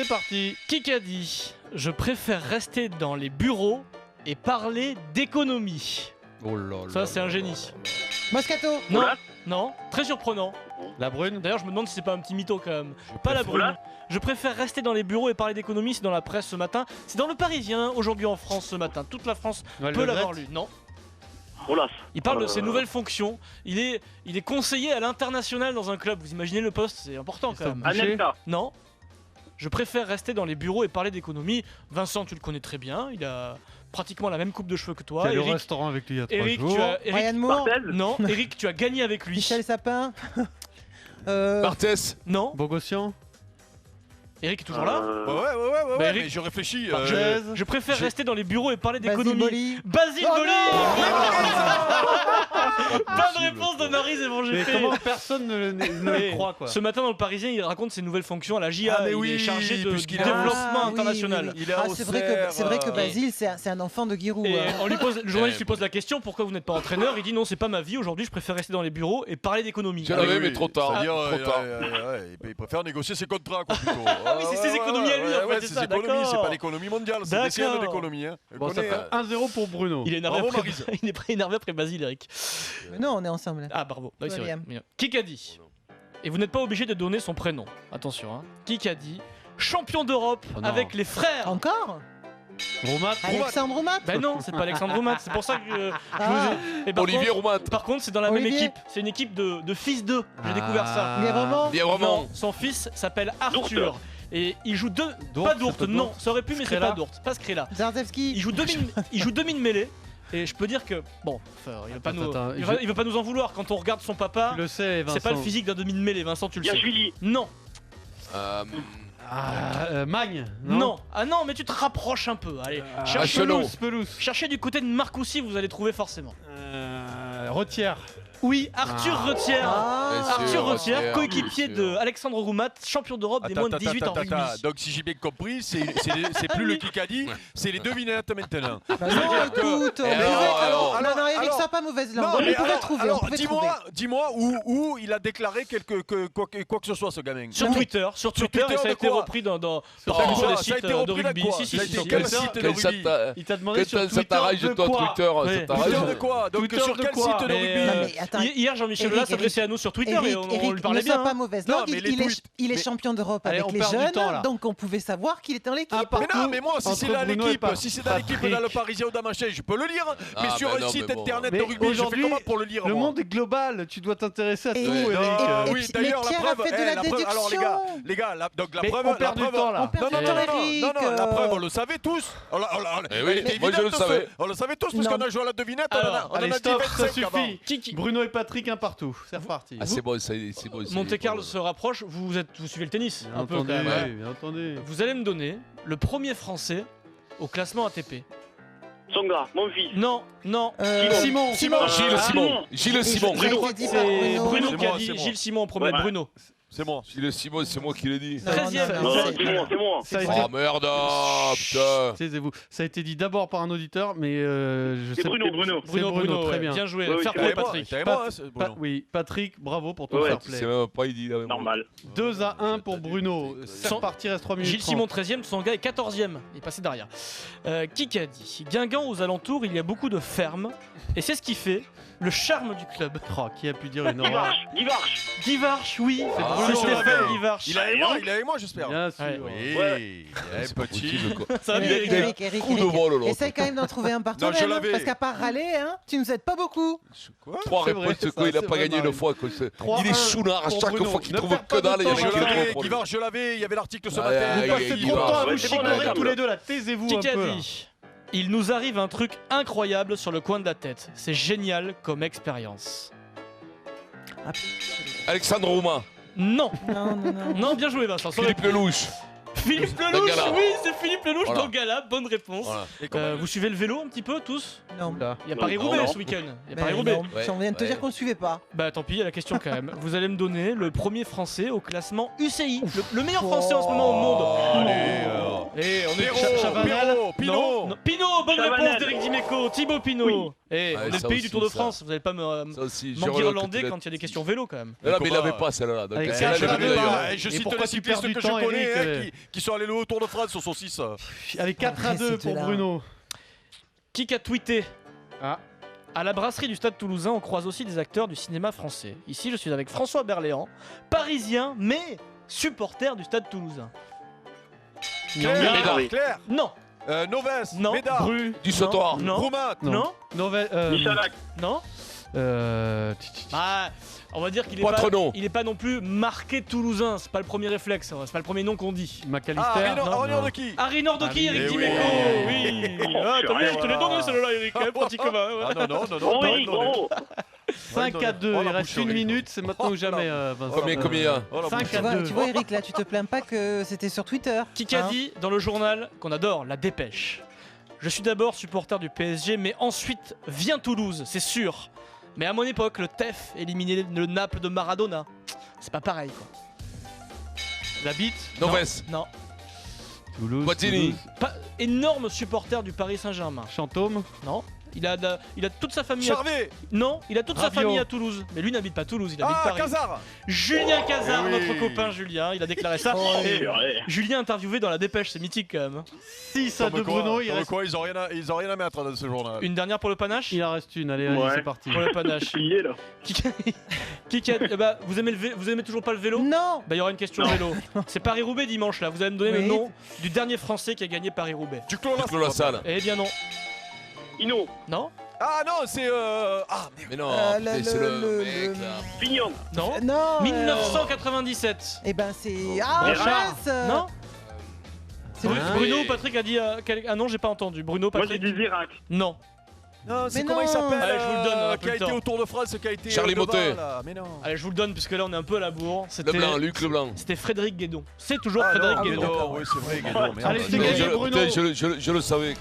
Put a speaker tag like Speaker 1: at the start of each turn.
Speaker 1: c'est parti.
Speaker 2: Qui a dit « Je préfère rester dans les bureaux et parler d'économie ».
Speaker 1: Oh là là.
Speaker 2: Ça, c'est un génie.
Speaker 3: Moscato.
Speaker 2: Non, non, très surprenant.
Speaker 1: La brune.
Speaker 2: D'ailleurs, je me demande si c'est pas un petit mytho quand même. Pas la brune. Je préfère rester dans les bureaux et parler d'économie, c'est dans la presse ce matin. C'est dans le Parisien, aujourd'hui en France ce matin. Toute la France peut l'avoir lu. Non.
Speaker 4: Olas.
Speaker 2: Il parle de ses nouvelles fonctions. Il est conseiller à l'international dans un club. Vous imaginez le poste, c'est important quand même.
Speaker 4: Anelka.
Speaker 2: Non. Je préfère rester dans les bureaux et parler d'économie. Vincent, tu le connais très bien. Il a pratiquement la même coupe de cheveux que toi.
Speaker 1: T'es allé au
Speaker 2: Eric,
Speaker 1: restaurant avec lui il y a 3
Speaker 2: Eric,
Speaker 1: jours.
Speaker 2: tu as.
Speaker 3: Ryan Moore.
Speaker 4: Barthez.
Speaker 2: Non, Eric, tu as gagné avec lui.
Speaker 3: Michel Sapin.
Speaker 5: Barthès.
Speaker 2: Non.
Speaker 1: Bogossian.
Speaker 2: Eric est toujours là.
Speaker 5: Ouais,
Speaker 2: Eric-
Speaker 5: mais je réfléchis.
Speaker 2: Je préfère rester dans les bureaux et parler
Speaker 3: Basile
Speaker 2: d'économie.
Speaker 3: Boli.
Speaker 2: Basile
Speaker 3: Oh
Speaker 2: Boli. Bonne réponse de Maryse et
Speaker 1: Mais
Speaker 2: Vongété.
Speaker 1: comment personne ne le
Speaker 2: Et
Speaker 1: croit quoi.
Speaker 2: Ce matin dans le Parisien, il raconte ses nouvelles fonctions à la JA.
Speaker 5: Ah, mais
Speaker 2: il
Speaker 5: oui,
Speaker 2: est chargé du
Speaker 5: puisqu'il est
Speaker 2: développement
Speaker 3: Ah, oui,
Speaker 2: international.
Speaker 3: oui, oui.
Speaker 5: Il est à
Speaker 3: Ah, c'est vrai que
Speaker 5: Auxerre,
Speaker 3: Basile, c'est un enfant de Giroud.
Speaker 2: Et
Speaker 3: hein.
Speaker 2: on lui pose, le journaliste lui pose la question, pourquoi vous n'êtes pas entraîneur? Il dit non, c'est pas ma vie, aujourd'hui je préfère rester dans les bureaux et parler d'économie.
Speaker 5: Je l'avais,
Speaker 2: Ah,
Speaker 5: mais trop tard.
Speaker 2: C'est-à-dire,
Speaker 5: Trop tard. Il préfère négocier ses contrats, quoi, plutôt.
Speaker 2: Ah oui, c'est ses économies à lui, en fait, c'est
Speaker 5: c'est
Speaker 2: ça,
Speaker 5: ses économies,
Speaker 2: d'accord.
Speaker 5: c'est pas l'économie mondiale, c'est des
Speaker 2: D'accord.
Speaker 5: d'économie. Hein.
Speaker 1: Bon, ça fait 1-0 pour Bruno.
Speaker 2: Il est énervé
Speaker 5: Bravo,
Speaker 2: après,
Speaker 5: Maryse.
Speaker 2: il est très énervé après Basile, Eric.
Speaker 3: Mais non, on est ensemble. là.
Speaker 2: Ah, bravo. Oui, c'est vrai.
Speaker 3: William.
Speaker 2: Bien. Qui a dit? Et vous n'êtes pas obligé de donner son prénom. Attention, hein. Qui a dit champion d'Europe
Speaker 1: Oh non.
Speaker 2: avec les frères?
Speaker 3: Encore
Speaker 1: Roumat.
Speaker 3: Alexandre Roumat.
Speaker 2: Ben non, c'est pas Alexandre Roumat. C'est pour ça que je
Speaker 3: Ah.
Speaker 2: vous ai. Et par
Speaker 5: Olivier
Speaker 2: contre-
Speaker 5: Roumat.
Speaker 2: Par contre, c'est dans la même
Speaker 3: Olivier.
Speaker 2: équipe. C'est une équipe de fils d'eux. J'ai
Speaker 1: Ah.
Speaker 2: découvert ça.
Speaker 3: Les romans.
Speaker 5: Bien vraiment.
Speaker 2: Non, son fils s'appelle Arthur. Et il joue deux.
Speaker 1: Dourte,
Speaker 2: Pas
Speaker 1: c'est
Speaker 2: Dourte,
Speaker 1: pas
Speaker 2: non.
Speaker 1: Dourte.
Speaker 2: Ça aurait pu, mais c'est
Speaker 1: Skrilla.
Speaker 2: pas Dourte. Pas Skrilla.
Speaker 3: Zardevski.
Speaker 2: Il joue demi-mêlée. Et je peux dire que. Bon, enfin, il veut pas nous en vouloir. Quand on regarde son papa,
Speaker 1: Tu le sais, Vincent.
Speaker 2: c'est pas le physique d'un demi-mêlée. Vincent, tu le sais.
Speaker 4: Yachvili.
Speaker 2: Non.
Speaker 1: Magne.
Speaker 2: Non. Ah non, mais tu te rapproches un peu. Allez, cherchez,
Speaker 5: Chelot.
Speaker 1: Pelouse.
Speaker 2: cherchez du côté de Marcoussis, vous allez trouver forcément.
Speaker 1: Retière.
Speaker 2: Oui, Arthur Retière.
Speaker 3: Ah.
Speaker 2: Arthur Retière,
Speaker 5: Retière,
Speaker 2: coéquipier
Speaker 5: bien
Speaker 2: de
Speaker 5: sûr.
Speaker 2: Alexandre Roumat, champion d'Europe des moins de 18 ans rugby.
Speaker 5: Donc, si j'ai bien compris, c'est plus le Kikadi, c'est les devinettes maintenant.
Speaker 3: Bah non, écoute, on
Speaker 5: Et
Speaker 3: pouvait-
Speaker 5: alors,
Speaker 3: non, non, Eric,
Speaker 5: alors-
Speaker 3: sois pas mauvaise langue.
Speaker 5: Non,
Speaker 3: On
Speaker 5: mais
Speaker 3: pouvait
Speaker 5: alors,
Speaker 3: trouver, on
Speaker 5: alors,
Speaker 3: pouvait trouver.
Speaker 5: dis-moi où il a déclaré quoi que ce soit, ce gamin.
Speaker 2: Sur
Speaker 3: Non, mais-
Speaker 2: Twitter,
Speaker 5: Twitter
Speaker 2: et ça a
Speaker 5: de
Speaker 2: été
Speaker 5: quoi
Speaker 2: repris dans
Speaker 5: Dans
Speaker 2: sur des
Speaker 5: quoi? Ça a
Speaker 2: sites
Speaker 5: été
Speaker 2: de
Speaker 5: repris dans
Speaker 2: rugby.
Speaker 5: quoi?
Speaker 2: Si,
Speaker 5: Ça a été
Speaker 2: sur
Speaker 5: quel
Speaker 2: Twitter.
Speaker 5: site de rugby?
Speaker 1: Il t'a demandé sur
Speaker 5: Ça
Speaker 1: Twitter
Speaker 5: t'arrache
Speaker 1: de
Speaker 5: de ton
Speaker 1: quoi
Speaker 5: Twitter,
Speaker 2: Ouais.
Speaker 5: ça t'arrache.
Speaker 1: Twitter
Speaker 5: de quoi? Donc
Speaker 1: Twitter
Speaker 5: sur
Speaker 1: de
Speaker 5: quel
Speaker 1: quoi?
Speaker 5: site de
Speaker 2: Mais,
Speaker 5: rugby?
Speaker 3: Non, mais attends,
Speaker 2: Hier, Jean-Michel
Speaker 3: Eric,
Speaker 2: Aulas s'adressait à nous sur Twitter et on
Speaker 3: Eric,
Speaker 2: lui parlait
Speaker 3: ne sois
Speaker 2: bien.
Speaker 3: pas mauvaise
Speaker 5: Non,
Speaker 3: langue.
Speaker 5: mais les tweets-
Speaker 3: Il est
Speaker 5: mais-
Speaker 3: champion d'Europe
Speaker 1: Allez,
Speaker 3: avec
Speaker 1: on
Speaker 3: les
Speaker 1: perd du
Speaker 3: jeunes,
Speaker 1: temps, là.
Speaker 3: donc on pouvait savoir qu'il était dans l'équipe.
Speaker 1: Ah,
Speaker 5: Mais non, mais moi, si
Speaker 1: Entre
Speaker 5: c'est dans
Speaker 1: Bruno
Speaker 5: l'équipe,
Speaker 1: et
Speaker 5: si c'est dans l'équipe dans le Parisien ou dans machin, je peux le lire. Mais Ah, sur ben un non, site mais bon. internet
Speaker 1: Mais
Speaker 5: de rugby, je fais
Speaker 1: aujourd'hui,
Speaker 5: comment pour le lire
Speaker 1: Le
Speaker 5: moi
Speaker 1: monde est global, tu dois t'intéresser à tout,
Speaker 3: Et-
Speaker 1: Eric.
Speaker 3: et-
Speaker 5: Oui,
Speaker 3: puis-
Speaker 5: d'ailleurs,
Speaker 3: mais
Speaker 5: la
Speaker 3: Pierre a
Speaker 5: preuve,
Speaker 3: fait de la
Speaker 5: la preuve, alors
Speaker 3: déduction.
Speaker 5: les gars, donc la
Speaker 1: Mais
Speaker 5: preuve,
Speaker 1: on perd du temps là.
Speaker 3: On perd
Speaker 5: Non,
Speaker 3: du
Speaker 5: non,
Speaker 3: temps,
Speaker 5: non,
Speaker 3: Eric.
Speaker 5: non, la preuve, on le savait tous.
Speaker 6: Eh oui,
Speaker 5: Elle était
Speaker 6: moi, je le
Speaker 5: évidente,
Speaker 6: savais.
Speaker 5: On le savait tous parce
Speaker 3: Non.
Speaker 5: qu'on a joué à la devinette.
Speaker 2: Alors,
Speaker 5: on en
Speaker 1: Allez,
Speaker 5: a dit
Speaker 1: stop, ça
Speaker 5: 25 avant.
Speaker 1: suffit. Bruno et Patrick, un partout. C'est reparti.
Speaker 6: Ah, c'est bon, c'est bon.
Speaker 2: Monte Carlo se rapproche, vous suivez le tennis
Speaker 1: Bien
Speaker 2: un peu quand
Speaker 1: entendu,
Speaker 2: même. hein.
Speaker 1: ouais, bien entendu.
Speaker 2: Vous allez me donner le premier français au classement ATP.
Speaker 4: Songa, mon fils.
Speaker 2: Non, non.
Speaker 1: Simon.
Speaker 2: Simon.
Speaker 6: Gilles Simon. Gilles Simon.
Speaker 3: Ça a été dit par
Speaker 2: C'est Bruno
Speaker 5: C'est
Speaker 2: qui a
Speaker 5: moi,
Speaker 2: dit
Speaker 5: c'est moi.
Speaker 2: Gilles Simon en premier.
Speaker 4: Ouais.
Speaker 2: Bruno.
Speaker 5: C'est moi.
Speaker 6: Gilles Simon, c'est moi qui l'ai dit.
Speaker 3: Non,
Speaker 2: 13e.
Speaker 3: non,
Speaker 4: Non,
Speaker 3: non,
Speaker 4: c'est moi.
Speaker 1: Ça a été,
Speaker 6: Oh merde, ah, putain.
Speaker 1: taisez-vous. Ça a été dit d'abord par un auditeur, mais je
Speaker 4: C'est
Speaker 1: sais
Speaker 4: Bruno.
Speaker 1: C'est Bruno, très
Speaker 2: ouais.
Speaker 1: bien.
Speaker 2: Bien joué.
Speaker 4: Ouais, oui,
Speaker 2: Fair
Speaker 4: c'est
Speaker 2: play,
Speaker 4: avec moi,
Speaker 2: Patrick.
Speaker 5: T'avais
Speaker 1: Pas-
Speaker 5: moi, c'est
Speaker 1: Pa-
Speaker 5: Bruno.
Speaker 1: oui, Patrick, bravo pour ton
Speaker 4: Ouais,
Speaker 1: fair
Speaker 6: C'est
Speaker 1: play.
Speaker 6: même pas dit. là,
Speaker 4: Normal.
Speaker 1: 2-1 pour Bruno. C'est
Speaker 2: Sans-
Speaker 1: reparti, reste 3 minutes.
Speaker 2: Gilles
Speaker 1: 30.
Speaker 2: Simon 13e, son gars est 14e. Il est passé derrière. Qui a dit Guingamp aux alentours, il y a beaucoup de fermes. Et c'est ce qui fait le charme du club.
Speaker 1: Oh, qui a pu dire une horreur?
Speaker 4: Guivarch.
Speaker 2: Guy Varche, oui.
Speaker 5: Ah,
Speaker 2: C'est
Speaker 5: je
Speaker 2: Stéphane
Speaker 5: l'avais.
Speaker 2: Guy Varche.
Speaker 5: Il est avec moi, j'espère.
Speaker 1: Bien sûr.
Speaker 2: Ouais.
Speaker 5: Oui,
Speaker 4: Ouais.
Speaker 5: il est petit.
Speaker 2: Ça va bien,
Speaker 3: Eric,
Speaker 2: Eric.
Speaker 3: Eric,
Speaker 6: Coup de vol, l'autre.
Speaker 3: essaye quand même d'en trouver un par
Speaker 5: Non, je
Speaker 3: toi-même, hein,
Speaker 5: l'avais.
Speaker 3: parce qu'à part râler, hein, tu nous aides pas beaucoup.
Speaker 5: Quoi?
Speaker 6: 3
Speaker 1: C'est vrai,
Speaker 6: réponses,
Speaker 1: ça,
Speaker 6: quoi. Il a
Speaker 1: c'est
Speaker 6: pas
Speaker 1: vrai,
Speaker 6: gagné une
Speaker 1: Marie.
Speaker 6: fois. Quoi.
Speaker 1: 3-1
Speaker 6: Il est sounard à
Speaker 1: pour
Speaker 6: chaque
Speaker 1: Bruno.
Speaker 6: fois qu'il
Speaker 1: Ne
Speaker 6: trouve
Speaker 1: perds pas
Speaker 6: que dalle.
Speaker 1: de
Speaker 6: Il y a
Speaker 1: temps,
Speaker 6: un mec qui le
Speaker 1: Guivarch.
Speaker 6: trouve.
Speaker 5: Guivarch, je l'avais, il y avait l'article ce
Speaker 6: Ah,
Speaker 5: matin.
Speaker 6: ah,
Speaker 1: Vous passez
Speaker 6: Guy
Speaker 1: trop de temps à
Speaker 6: Varche.
Speaker 1: vous
Speaker 4: C'est bon,
Speaker 1: chicorer
Speaker 4: d'accord.
Speaker 1: tous les deux là. Taisez-vous un
Speaker 2: Qui a
Speaker 1: peu. là.
Speaker 2: dit Il nous arrive un truc incroyable sur le coin de la tête. C'est génial comme expérience.
Speaker 6: Alexandre Roumain.
Speaker 2: Non,
Speaker 3: Non, non, non.
Speaker 2: non, bien joué Vincent.
Speaker 6: Philippe Lelouch.
Speaker 2: Philippe Lelouch,
Speaker 6: Dangala.
Speaker 2: oui, c'est Philippe Lelouch
Speaker 6: Voilà.
Speaker 2: Dangala, bonne réponse.
Speaker 6: Voilà.
Speaker 2: Vous suivez le vélo un petit peu tous
Speaker 3: Non.
Speaker 1: Là.
Speaker 2: Il y a
Speaker 4: Non,
Speaker 2: Paris-Roubaix
Speaker 4: non.
Speaker 2: ce week-end. Il y a
Speaker 3: Ben
Speaker 2: Paris-Roubaix.
Speaker 3: non,
Speaker 6: Ouais.
Speaker 3: on vient de te
Speaker 6: Ouais.
Speaker 3: dire qu'on ne suivait pas.
Speaker 2: Bah tant pis, il y a la question quand même. Vous allez me donner le premier français au classement UCI. Le meilleur français en ce moment au monde. Et on est
Speaker 5: Pierrot,
Speaker 2: Chavanel.
Speaker 5: Pierrot, Pinot.
Speaker 2: Non. Pinot, bonne
Speaker 4: Chavanel.
Speaker 2: réponse d'Éric Dimeco. Thibaut Pinot.
Speaker 4: Oui.
Speaker 2: Et
Speaker 6: Ouais,
Speaker 2: on est le
Speaker 6: ça
Speaker 2: pays
Speaker 6: aussi,
Speaker 2: du Tour de
Speaker 6: ça.
Speaker 2: France. Vous n'allez pas
Speaker 6: Ça aussi,
Speaker 2: m'enguirlander quand il y a des questions vélo quand même.
Speaker 6: Mais là, mais il
Speaker 5: Comment,
Speaker 6: l'avait pas celle-là. Donc,
Speaker 1: Avec
Speaker 6: celle-là,
Speaker 1: ça,
Speaker 6: je l'avais
Speaker 1: je l'avais
Speaker 6: d'ailleurs.
Speaker 1: pas.
Speaker 5: Je
Speaker 1: Et
Speaker 5: cite
Speaker 1: pourquoi
Speaker 5: les
Speaker 1: tu perds
Speaker 5: cyclistes
Speaker 1: du
Speaker 5: que je
Speaker 1: temps,
Speaker 5: connais
Speaker 1: Eric,
Speaker 5: qui sont allés au Tour de France sur son 6.
Speaker 1: Avec 4 à 2 pour
Speaker 3: là.
Speaker 1: Bruno.
Speaker 2: Qui a tweeté
Speaker 1: Ah.
Speaker 2: À la brasserie du Stade Toulousain, on croise aussi des acteurs du cinéma français. Ici, je suis avec François Berléand, parisien, mais supporter du Stade Toulousain.
Speaker 5: Claire,
Speaker 4: Médard.
Speaker 5: Claire,
Speaker 2: Non,
Speaker 5: Novès,
Speaker 2: non,
Speaker 5: Médard,
Speaker 2: Bru,
Speaker 6: Du
Speaker 2: non,
Speaker 6: sautoir.
Speaker 2: non,
Speaker 5: Roumat,
Speaker 2: non,
Speaker 4: Michalak.
Speaker 2: non. Bah, on va dire qu'il est
Speaker 6: Quatre
Speaker 2: pas,
Speaker 6: noms.
Speaker 2: il est pas non plus marqué Toulousain. C'est pas le premier réflexe, c'est pas le premier nom qu'on dit.
Speaker 1: McAllister.
Speaker 2: non.
Speaker 5: Aurélien de qui
Speaker 2: Harry Nordoki,
Speaker 1: Ah oui.
Speaker 2: Eric
Speaker 5: Eh
Speaker 2: Dimeco,
Speaker 5: oui.
Speaker 2: oui. Ah, t'as vu, je te l'ai donné celle-là, Eric, hein, pratiquement. ouais.
Speaker 5: Ah non,
Speaker 4: Oh oui, bravo.
Speaker 1: 5 à 2,
Speaker 5: Oh,
Speaker 1: il
Speaker 5: la
Speaker 1: reste
Speaker 5: bouche,
Speaker 1: une
Speaker 5: Eric.
Speaker 1: minute, c'est maintenant ou jamais, Vincent.
Speaker 6: Combien il y a
Speaker 5: Oh, la
Speaker 1: 5
Speaker 5: bouche.
Speaker 1: à 2.
Speaker 3: Tu vois, Eric, là, tu te plains pas que c'était sur Twitter.
Speaker 2: Qui a
Speaker 3: hein
Speaker 2: dit dans le journal qu'on adore, la dépêche. Je suis d'abord supporter du PSG, mais ensuite vient Toulouse, c'est sûr. Mais à mon époque, le TEF éliminait le Naples de Maradona. C'est pas pareil, quoi.
Speaker 1: La bite.
Speaker 6: Novès.
Speaker 2: Non,
Speaker 1: Toulouse.
Speaker 6: Boitini.
Speaker 1: Toulouse.
Speaker 2: pas énorme supporter du Paris Saint-Germain.
Speaker 1: Chantôme.
Speaker 2: Non. Il a toute sa famille.
Speaker 5: Charvet,
Speaker 2: Non, il a toute sa
Speaker 1: Rabiot.
Speaker 2: famille à Toulouse. Mais lui n'habite pas Toulouse, il habite
Speaker 5: ah,
Speaker 2: Paris.
Speaker 5: Casar,
Speaker 2: Julien Cazard,
Speaker 5: Eh oui.
Speaker 2: notre copain Julien, il a déclaré ça. Et
Speaker 4: Purée.
Speaker 2: Julien interviewé dans la dépêche, c'est mythique quand même.
Speaker 1: 6 à 2 Bruno, il reste.
Speaker 5: ils ont rien à mettre dans ce journal.
Speaker 2: Une dernière pour le panache.
Speaker 1: Il en reste une, allez,
Speaker 4: Ouais.
Speaker 1: c'est parti.
Speaker 2: Pour le panache.
Speaker 4: Plié, là.
Speaker 2: Bah, vous aimez toujours pas le vélo?
Speaker 3: Non.
Speaker 2: Bah, il y aura une question vélo. C'est Paris-Roubaix dimanche là. Vous allez me donner le
Speaker 3: Oui.
Speaker 2: nom du dernier Français qui a gagné Paris-Roubaix.
Speaker 5: Du clos
Speaker 6: Clos la salle.
Speaker 2: Eh bien non.
Speaker 4: Ino.
Speaker 2: Non.
Speaker 5: Ah non, c'est ah merde.
Speaker 6: Mais non,
Speaker 3: le-
Speaker 6: putain, c'est
Speaker 3: le-
Speaker 6: le
Speaker 3: le-
Speaker 6: mec là.
Speaker 4: Pignon.
Speaker 2: Non.
Speaker 3: Non.
Speaker 2: 1997.
Speaker 3: Eh ben, c'est. Ah,
Speaker 2: Richard.
Speaker 3: mince.
Speaker 2: Non.
Speaker 3: C'est
Speaker 2: Bruno ou Patrick a dit. Ah non, j'ai pas entendu. Bruno,
Speaker 4: Moi, j'ai
Speaker 2: Patrick.
Speaker 4: dit Zirac.
Speaker 2: Non.
Speaker 5: Non, c'est
Speaker 3: Mais
Speaker 5: comment il
Speaker 3: non.
Speaker 5: s'appelle
Speaker 2: Allez, je vous le donne, on a
Speaker 5: qui
Speaker 2: plus
Speaker 5: a
Speaker 2: le
Speaker 5: été
Speaker 2: temps.
Speaker 5: au Tour de France, qui a été
Speaker 6: Charlie
Speaker 5: devant,
Speaker 6: Motet.
Speaker 5: là. Mais non.
Speaker 2: Allez, je vous le donne puisque là on est un peu à la bourre. C'était
Speaker 6: Leblanc, Luc Leblanc.
Speaker 2: C'était Frédéric Guédon. C'est toujours
Speaker 5: Ah,
Speaker 2: Frédéric
Speaker 5: non,
Speaker 2: Guédon.
Speaker 5: Guédon, oui, c'est vrai, Guédon. merde.
Speaker 1: Allez, c'est
Speaker 6: Mais
Speaker 1: gagné, Bruno.
Speaker 6: putain, je le savais.